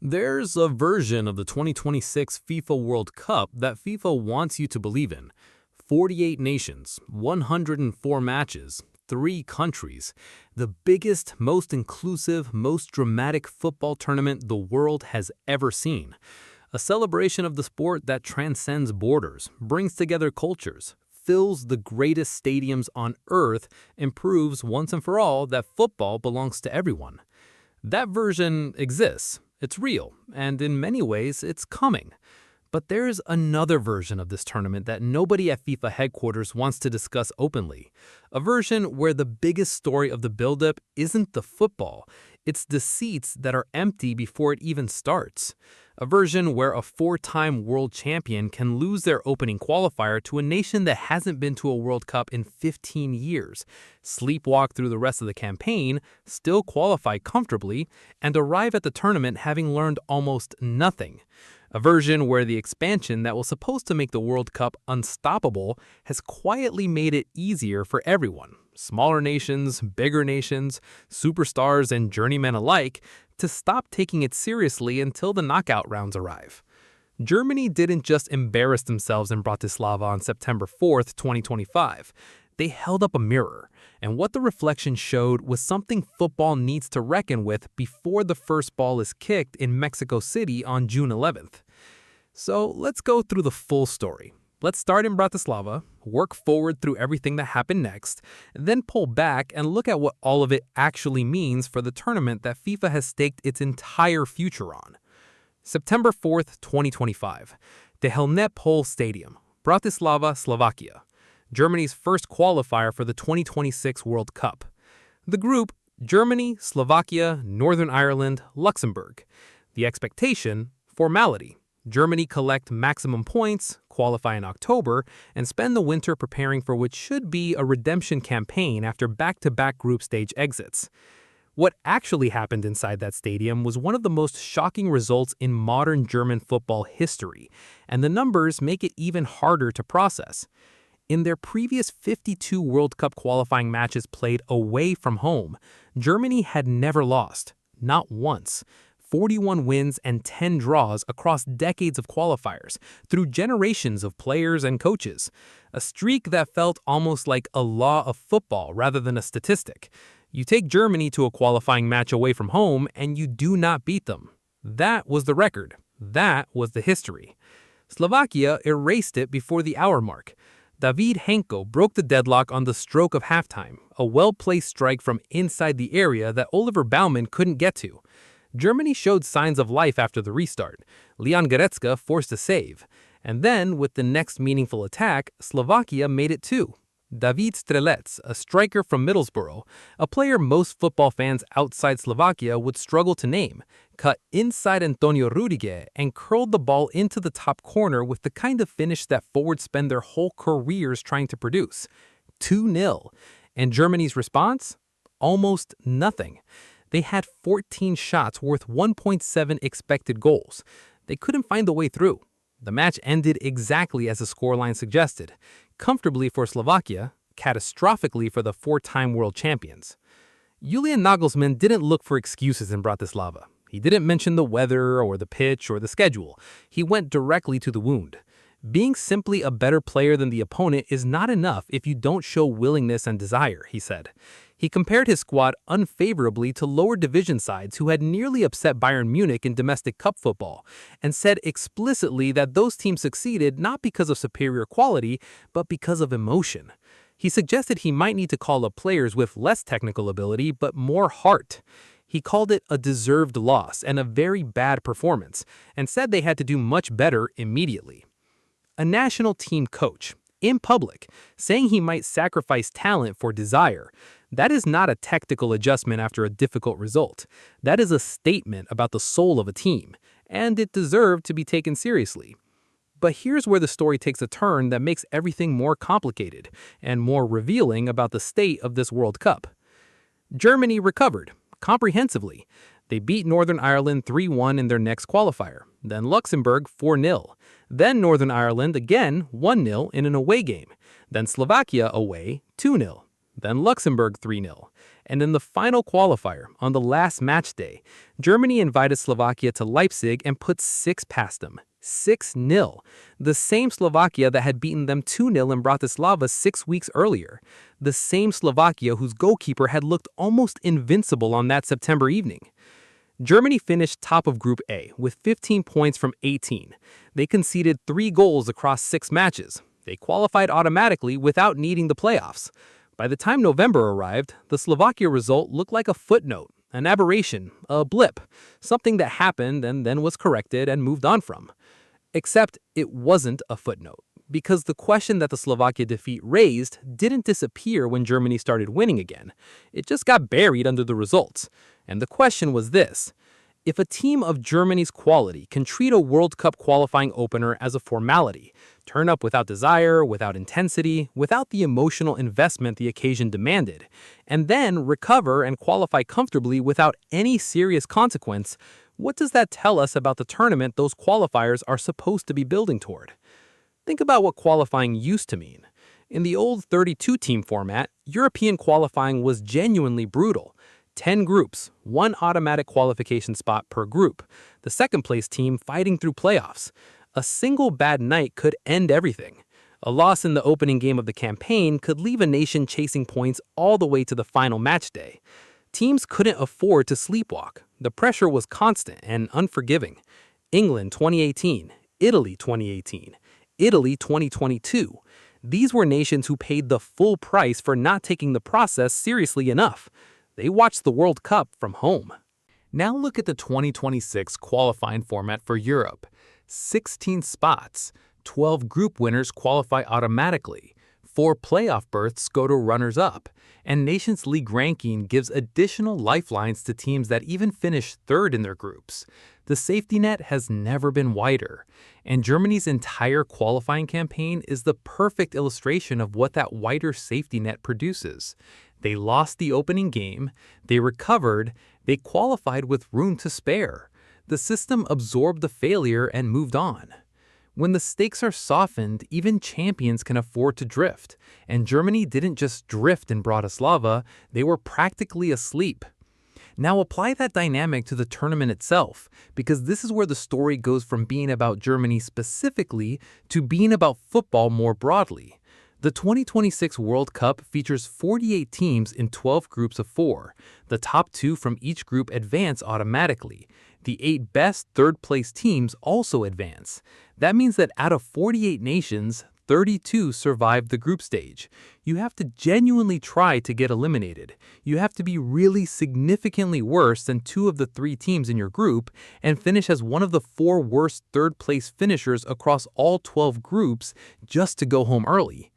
There's a version of the 2026 FIFA World Cup that FIFA wants you to believe in. 48 nations, 104 matches, 3 countries. The biggest, most inclusive, most dramatic football tournament the world has ever seen. A celebration of the sport that transcends borders, brings together cultures, fills the greatest stadiums on earth, and proves once and for all that football belongs to everyone. That version exists. It's real, and in many ways, it's coming. But there's another version of this tournament that nobody at FIFA headquarters wants to discuss openly. A version where the biggest story of the buildup isn't the football, it's the seats that are empty before it even starts. A version where a 4-time world champion can lose their opening qualifier to a nation that hasn't been to a World Cup in 15 years, sleepwalk through the rest of the campaign, still qualify comfortably, and arrive at the tournament having learned almost nothing. A version where the expansion that was supposed to make the World Cup unstoppable has quietly made it easier for everyone, smaller nations, bigger nations, superstars and journeymen alike, to stop taking it seriously until the knockout rounds arrive. Germany didn't just embarrass themselves in Bratislava on September 4th, 2025. They held up a mirror, and what the reflection showed was something football needs to reckon with before the first ball is kicked in Mexico City on June 11th. So let's go through the full story. Let's start in Bratislava, work forward through everything that happened next, then pull back and look at what all of it actually means for the tournament that FIFA has staked its entire future on. September 4th, 2025. The Helnet Stadium, Bratislava, Slovakia. Germany's first qualifier for the 2026 World Cup. The group, Germany, Slovakia, Northern Ireland, Luxembourg. The expectation, formality. Germany collect maximum points, qualify in October, and spend the winter preparing for what should be a redemption campaign after back-to-back group stage exits. What actually happened inside that stadium was one of the most shocking results in modern German football history, and the numbers make it even harder to process. In their previous 52 World Cup qualifying matches played away from home, Germany had never lost, not once. 41 wins and 10 draws across decades of qualifiers, through generations of players and coaches. A streak that felt almost like a law of football rather than a statistic. You take Germany to a qualifying match away from home and you do not beat them. That was the record. That was the history. Slovakia erased it before the hour mark. David Henko broke the deadlock on the stroke of halftime, a well-placed strike from inside the area that Oliver Baumann couldn't get to. Germany showed signs of life after the restart. Leon Goretzka forced a save. And then, with the next meaningful attack, Slovakia made it too. David Strelec, a striker from Middlesbrough, a player most football fans outside Slovakia would struggle to name, cut inside Antonio Rudiger and curled the ball into the top corner with the kind of finish that forwards spend their whole careers trying to produce. 2-0. And Germany's response? Almost nothing. They had 14 shots worth 1.7 expected goals. They couldn't find the way through. The match ended exactly as the scoreline suggested. Comfortably for Slovakia, catastrophically for the 4-time world champions. Julian Nagelsmann didn't look for excuses in Bratislava. He didn't mention the weather or the pitch or the schedule. He went directly to the wound. Being simply a better player than the opponent is not enough if you don't show willingness and desire, he said. He compared his squad unfavorably to lower division sides who had nearly upset Bayern Munich in domestic cup football, and said explicitly that those teams succeeded not because of superior quality, but because of emotion. He suggested he might need to call up players with less technical ability but more heart. He called it a deserved loss and a very bad performance, and said they had to do much better immediately. A national team coach, in public, saying he might sacrifice talent for desire. That is not a tactical adjustment after a difficult result. That is a statement about the soul of a team, and it deserved to be taken seriously. But here's where the story takes a turn that makes everything more complicated and more revealing about the state of this World Cup. Germany recovered, comprehensively. They beat Northern Ireland 3-1 in their next qualifier, then Luxembourg 4-0, then Northern Ireland again 1-0 in an away game, then Slovakia away 2-0. Then Luxembourg 3-0. And in the final qualifier, on the last match day, Germany invited Slovakia to Leipzig and put 6 past them. 6-0. The same Slovakia that had beaten them 2-0 in Bratislava 6 weeks earlier. The same Slovakia whose goalkeeper had looked almost invincible on that September evening. Germany finished top of Group A with 15 points from 18. They conceded 3 goals across 6 matches. They qualified automatically without needing the playoffs. By the time November arrived, the Slovakia result looked like a footnote, an aberration, a blip, something that happened and then was corrected and moved on from. Except it wasn't a footnote, because the question that the Slovakia defeat raised didn't disappear when Germany started winning again. It just got buried under the results. And the question was this: if a team of Germany's quality can treat a World Cup qualifying opener as a formality, turn up without desire, without intensity, without the emotional investment the occasion demanded, and then recover and qualify comfortably without any serious consequence, what does that tell us about the tournament those qualifiers are supposed to be building toward? Think about what qualifying used to mean. In the old 32-team format, European qualifying was genuinely brutal. 10 groups, 1 automatic qualification spot per group, the second-place team fighting through playoffs. A single bad night could end everything. A loss in the opening game of the campaign could leave a nation chasing points all the way to the final match day. Teams couldn't afford to sleepwalk. The pressure was constant and unforgiving. England 2018, Italy 2018, Italy 2022. These were nations who paid the full price for not taking the process seriously enough. They watched the World Cup from home. Now look at the 2026 qualifying format for Europe. 16 spots, 12 group winners qualify automatically, 4 playoff berths go to runners-up, and Nations League ranking gives additional lifelines to teams that even finish third in their groups. The safety net has never been wider, and Germany's entire qualifying campaign is the perfect illustration of what that wider safety net produces. They lost the opening game, they recovered, they qualified with room to spare. The system absorbed the failure and moved on. When the stakes are softened, even champions can afford to drift. And Germany didn't just drift in Bratislava, they were practically asleep. Now apply that dynamic to the tournament itself, because this is where the story goes from being about Germany specifically to being about football more broadly. The 2026 World Cup features 48 teams in 12 groups of 4. The top 2 from each group advance automatically. The 8 best third-place teams also advance. That means that out of 48 nations, 32 survive the group stage. You have to genuinely try to get eliminated. You have to be really significantly worse than 2 of the 3 teams in your group and finish as one of the 4 worst third-place finishers across all 12 groups just to go home early.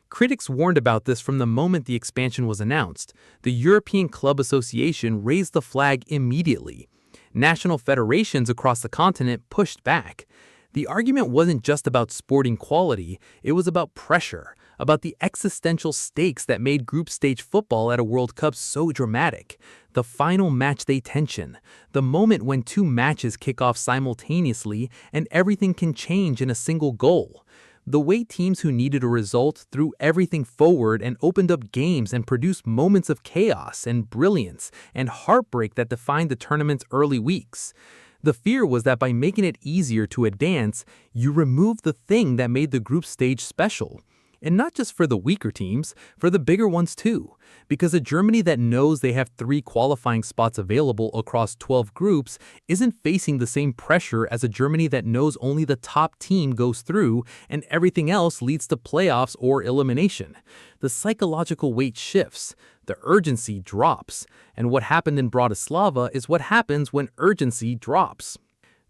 Critics warned about this from the moment the expansion was announced. The European Club Association raised the flag immediately. National federations across the continent pushed back. The argument wasn't just about sporting quality, it was about pressure, about the existential stakes that made group stage football at a World Cup so dramatic. The final matchday tension, the moment when 2 matches kick off simultaneously and everything can change in a single goal. The way teams who needed a result threw everything forward and opened up games and produced moments of chaos and brilliance and heartbreak that defined the tournament's early weeks. The fear was that by making it easier to advance, you removed the thing that made the group stage special. And not just for the weaker teams, for the bigger ones too. Because a Germany that knows they have 3 qualifying spots available across 12 groups isn't facing the same pressure as a Germany that knows only the top team goes through and everything else leads to playoffs or elimination. The psychological weight shifts, the urgency drops, and what happened in Bratislava is what happens when urgency drops.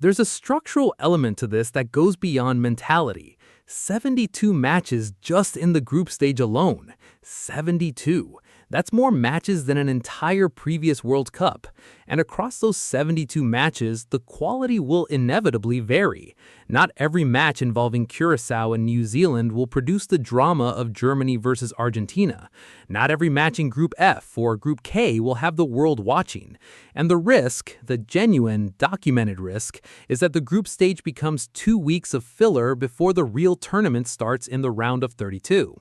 There's a structural element to this that goes beyond mentality. 72 matches just in the group stage alone. 72. That's more matches than an entire previous World Cup. And across those 72 matches, the quality will inevitably vary. Not every match involving Curaçao and New Zealand will produce the drama of Germany versus Argentina. Not every match in Group F or Group K will have the world watching. And the risk, the genuine, documented risk, is that the group stage becomes 2 weeks of filler before the real tournament starts in the round of 32.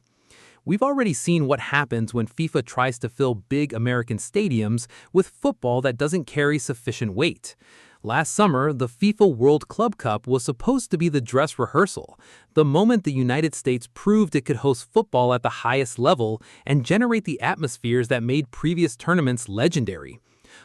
We've already seen what happens when FIFA tries to fill big American stadiums with football that doesn't carry sufficient weight. Last summer, the FIFA World Cup was supposed to be the dress rehearsal, the moment the United States proved it could host football at the highest level and generate the atmospheres that made previous tournaments legendary.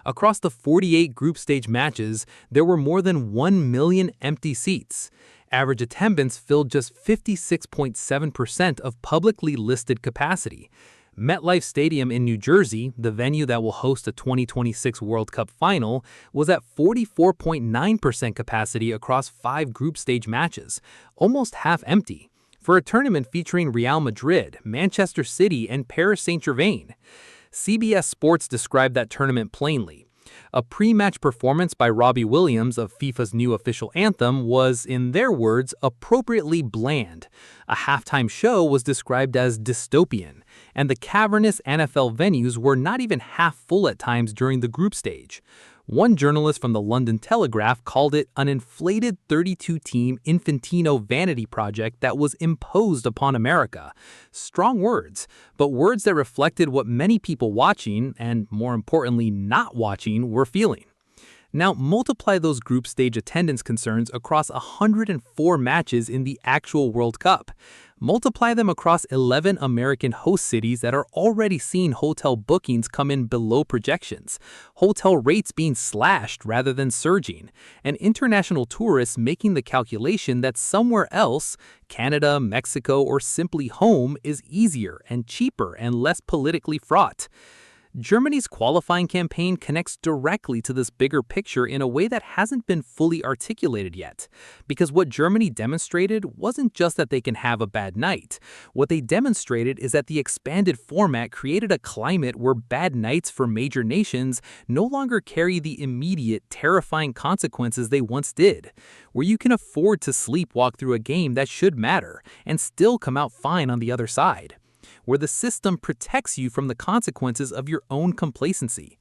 Across the 48 group stage matches, there were more than 1 million empty seats. Average attendance filled just 56.7% of publicly listed capacity. MetLife Stadium in New Jersey, the venue that will host the 2026 World Cup final, was at 44.9% capacity across 5 group stage matches, almost half empty, for a tournament featuring Real Madrid, Manchester City, and Paris Saint-Germain. CBS Sports described that tournament plainly. A pre-match performance by Robbie Williams of FIFA's new official anthem was, in their words, appropriately bland. A halftime show was described as dystopian, and the cavernous NFL venues were not even half full at times during the group stage. One journalist from the London Telegraph called it an inflated 32-team Infantino vanity project that was imposed upon America. Strong words, but words that reflected what many people watching, and more importantly not watching, were feeling. Now multiply those group stage attendance concerns across 104 matches in the actual World Cup. Multiply them across 11 American host cities that are already seeing hotel bookings come in below projections, hotel rates being slashed rather than surging, and international tourists making the calculation that somewhere else, Canada, Mexico, or simply home, is easier and cheaper and less politically fraught. Germany's qualifying campaign connects directly to this bigger picture in a way that hasn't been fully articulated yet. Because what Germany demonstrated wasn't just that they can have a bad night. What they demonstrated is that the expanded format created a climate where bad nights for major nations no longer carry the immediate, terrifying consequences they once did. Where you can afford to sleepwalk through a game that should matter and still come out fine on the other side. Where the system protects you from the consequences of your own complacency.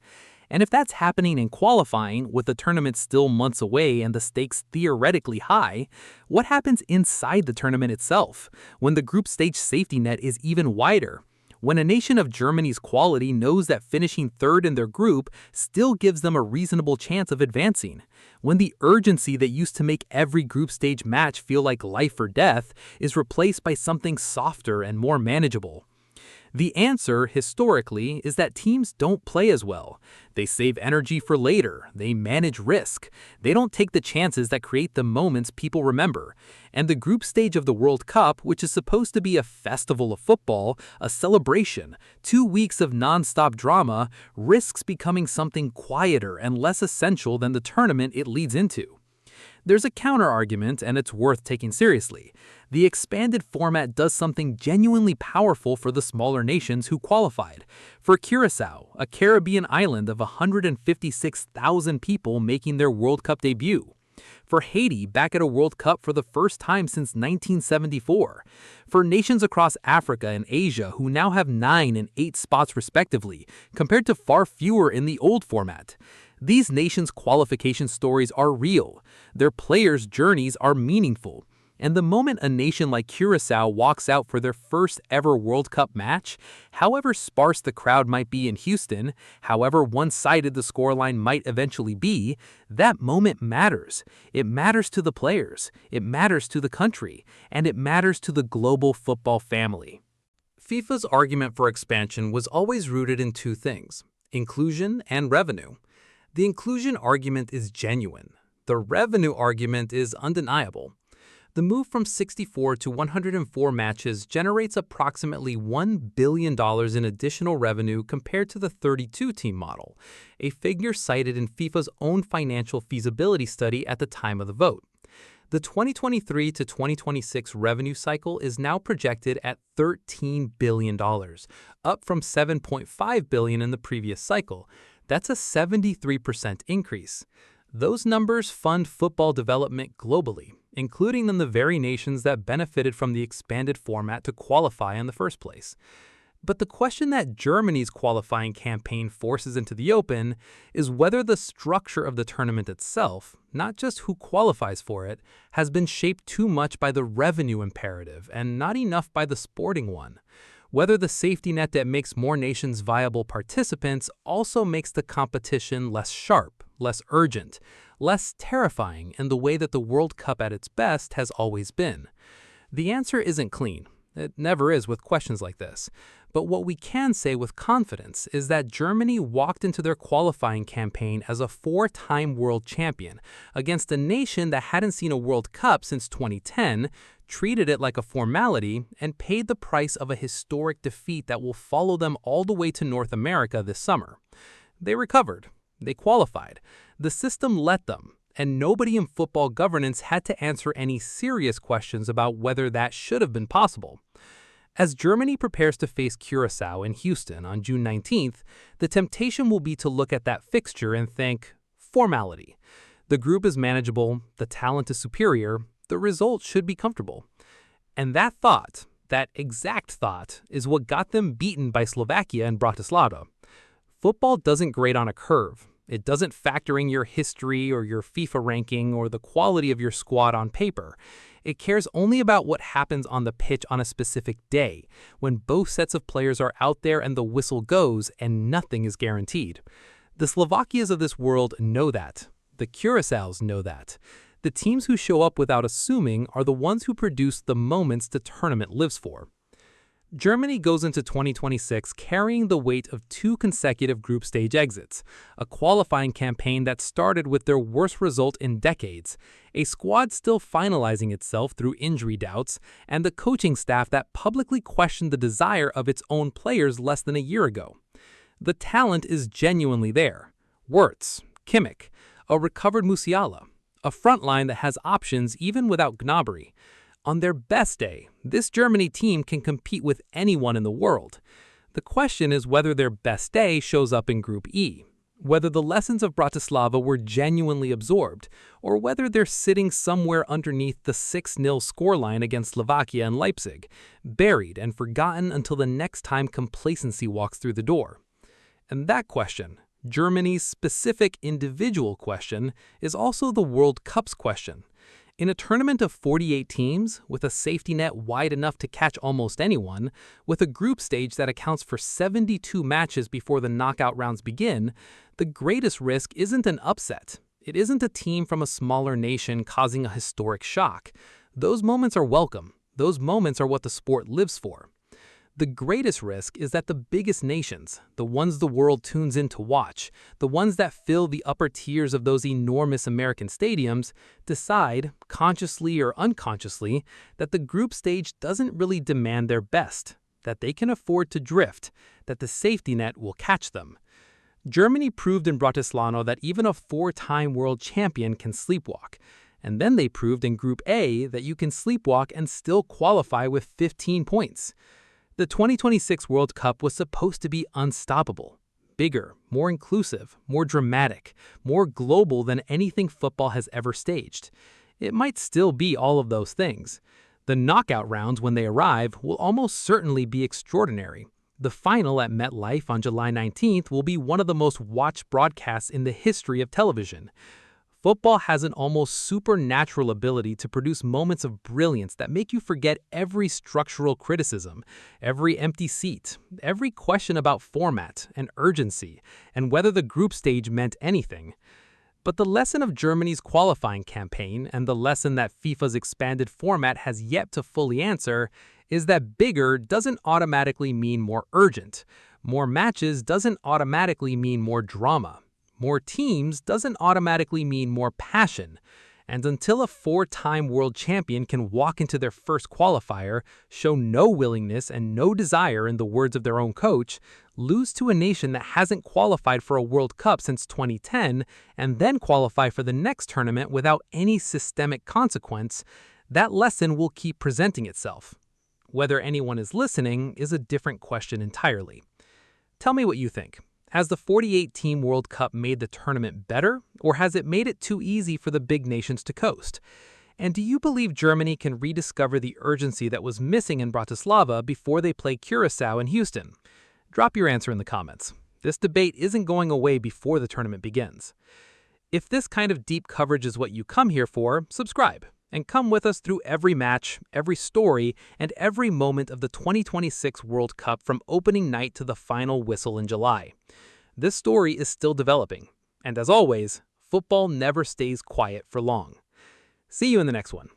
And if that's happening in qualifying, with the tournament still months away and the stakes theoretically high, what happens inside the tournament itself, when the group stage safety net is even wider? When a nation of Germany's quality knows that finishing third in their group still gives them a reasonable chance of advancing. When the urgency that used to make every group stage match feel like life or death is replaced by something softer and more manageable. The answer, historically, is that teams don't play as well. They save energy for later. They manage risk. They don't take the chances that create the moments people remember. And the group stage of the World Cup, which is supposed to be a festival of football, a celebration, 2 weeks of non-stop drama, risks becoming something quieter and less essential than the tournament it leads into. There's a counter-argument, and it's worth taking seriously. The expanded format does something genuinely powerful for the smaller nations who qualified. For Curacao, a Caribbean island of 156,000 people making their World Cup debut. For Haiti, back at a World Cup for the first time since 1974. For nations across Africa and Asia who now have 9 and 8 spots respectively, compared to far fewer in the old format. These nations' qualification stories are real. Their players' journeys are meaningful. And the moment a nation like Curacao walks out for their first ever World Cup match, however sparse the crowd might be in Houston, however one-sided the scoreline might eventually be, that moment matters. It matters to the players, it matters to the country, and it matters to the global football family. FIFA's argument for expansion was always rooted in 2 things: inclusion and revenue. The inclusion argument is genuine. The revenue argument is undeniable. The move from 64 to 104 matches generates approximately $1 billion in additional revenue compared to the 32-team model, a figure cited in FIFA's own financial feasibility study at the time of the vote. The 2023 to 2026 revenue cycle is now projected at $13 billion, up from $7.5 billion in the previous cycle. That's a 73% increase. Those numbers fund football development globally, including in the very nations that benefited from the expanded format to qualify in the first place. But the question that Germany's qualifying campaign forces into the open is whether the structure of the tournament itself, not just who qualifies for it, has been shaped too much by the revenue imperative and not enough by the sporting one. Whether the safety net that makes more nations viable participants also makes the competition less sharp, less urgent, less terrifying in the way that the World Cup at its best has always been. The answer isn't clean. It never is with questions like this. But what we can say with confidence is that Germany walked into their qualifying campaign as a four-time world champion against a nation that hadn't seen a World Cup since 2010, treated it like a formality, and paid the price of a historic defeat that will follow them all the way to North America this summer. They recovered. They qualified. The system let them. And nobody in football governance had to answer any serious questions about whether that should have been possible. As Germany prepares to face Curaçao in Houston on June 19th, the temptation will be to look at that fixture and think, formality. The group is manageable, the talent is superior, the result should be comfortable. And that thought, that exact thought, is what got them beaten by Slovakia in Bratislava. Football doesn't grade on a curve. It doesn't factor in your history or your FIFA ranking or the quality of your squad on paper. It cares only about what happens on the pitch on a specific day, when both sets of players are out there and the whistle goes and nothing is guaranteed. The Slovakias of this world know that. The Curaçaos know that. The teams who show up without assuming are the ones who produce the moments the tournament lives for. Germany goes into 2026 carrying the weight of two consecutive group stage exits, a qualifying campaign that started with their worst result in decades, a squad still finalizing itself through injury doubts, and the coaching staff that publicly questioned the desire of its own players less than a year ago. The talent is genuinely there. Wirtz, Kimmich, a recovered Musiala, a front line that has options even without Gnabry. On their best day, this Germany team can compete with anyone in the world. The question is whether their best day shows up in Group E, whether the lessons of Bratislava were genuinely absorbed, or whether they're sitting somewhere underneath the 6-0 scoreline against Slovakia and Leipzig, buried and forgotten until the next time complacency walks through the door. And that question, Germany's specific individual question, is also the World Cup's question. In a tournament of 48 teams, with a safety net wide enough to catch almost anyone, with a group stage that accounts for 72 matches before the knockout rounds begin, the greatest risk isn't an upset. It isn't a team from a smaller nation causing a historic shock. Those moments are welcome. Those moments are what the sport lives for. The greatest risk is that the biggest nations, the ones the world tunes in to watch, the ones that fill the upper tiers of those enormous American stadiums, decide, consciously or unconsciously, that the group stage doesn't really demand their best, that they can afford to drift, that the safety net will catch them. Germany proved in Bratislava that even a four-time world champion can sleepwalk. And then they proved in Group A that you can sleepwalk and still qualify with 15 points. The 2026 World Cup was supposed to be unstoppable, bigger, more inclusive, more dramatic, more global than anything football has ever staged. It might still be all of those things. The knockout rounds, when they arrive, will almost certainly be extraordinary. The final at MetLife on July 19th will be one of the most watched broadcasts in the history of television. Football has an almost supernatural ability to produce moments of brilliance that make you forget every structural criticism, every empty seat, every question about format and urgency, and whether the group stage meant anything. But the lesson of Germany's qualifying campaign, and the lesson that FIFA's expanded format has yet to fully answer, is that bigger doesn't automatically mean more urgent. More matches doesn't automatically mean more drama. More teams doesn't automatically mean more passion. And until a four-time world champion can walk into their first qualifier, show no willingness and no desire, in the words of their own coach, lose to a nation that hasn't qualified for a World Cup since 2010, and then qualify for the next tournament without any systemic consequence, that lesson will keep presenting itself. Whether anyone is listening is a different question entirely. Tell me what you think. Has the 48-team World Cup made the tournament better, or has it made it too easy for the big nations to coast? And do you believe Germany can rediscover the urgency that was missing in Bratislava before they play Curaçao in Houston? Drop your answer in the comments. This debate isn't going away before the tournament begins. If this kind of deep coverage is what you come here for, subscribe. and come with us through every match, every story, and every moment of the 2026 World Cup from opening night to the final whistle in July. This story is still developing, and as always, football never stays quiet for long. See you in the next one.